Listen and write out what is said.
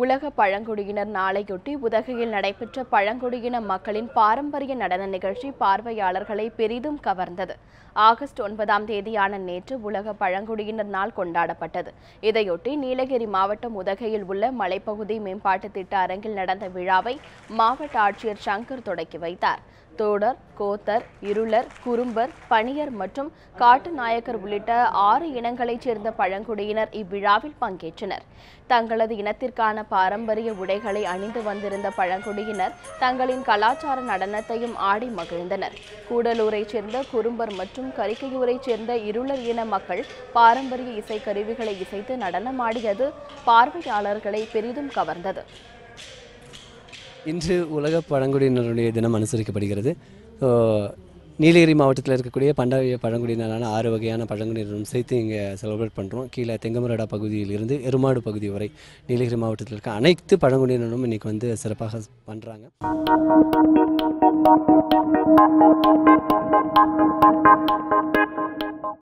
உலக பழங்குடியினர் நாளையொட்டி உதகையில் நடைபெற்ற பழங்குடியின மக்களின் பாரம்பரிய நடன நிகழ்ச்சி பார்வையாளர்களை பெரிதும் கவர்ந்தது. ஆகஸ்ட் 9ஆம் தேதியான நேற்று உலக பழங்குடியினர் நாள் கொண்டாடப்பட்டது. இதையொட்டி நீலகிரி மாவட்டம் உதகையில் உள்ள மலைப்பகுதி மேம்பாட்டு திட்ட அரங்கில் நடந்த விழாவை மாவட்ட ஆட்சியர் சங்கர் தொடக்கி வைத்தார். தோடர், கோத்தர், இருளர், குறும்பர், பணியர் மற்றும் காட்டுநாயக்கர் உள்ளிட்ட 6 இனங்களைச் சேர்ந்த பழங்குடியினர் இவ்விழாவில் பங்கேற்றனர். தங்களது இனத்திற்கான பாரம்பரிய உடைகளை அணிந்து வந்திருந்த பழங்குடியினர் தங்களின் கலாச்சார நடனத்தையும் ஆடி மகிழ்ந்தனர். கூடலூரைச் சேர்ந்த குறும்பர் மற்றும் கரிக்கையூரைச் சேர்ந்த இருளர் இன மக்கள் பாரம்பரிய இசைக்கருவிகளை இசைத்து நடனமாடியது பார்வையாளர்களை பெரிதும் கவர்ந்தது. இன்று உலக பழங்குடியினருடைய தினம் அனுசரிக்கப்படுகிறது. நீலகிரி மாவட்டத்தில் இருக்கக்கூடிய பண்டைய பழங்குடியினரான 6 வகையான பழங்குடியினரும் சேர்த்து இங்கே செலிப்ரேட் பண்ணுறோம். கீழே தெங்கமரடா பகுதியிலிருந்து எருமாடு பகுதி வரை நீலகிரி மாவட்டத்தில் இருக்க அனைத்து பழங்குடியினரும் இன்றைக்கி வந்து சிறப்பாக பண்ணுறாங்க.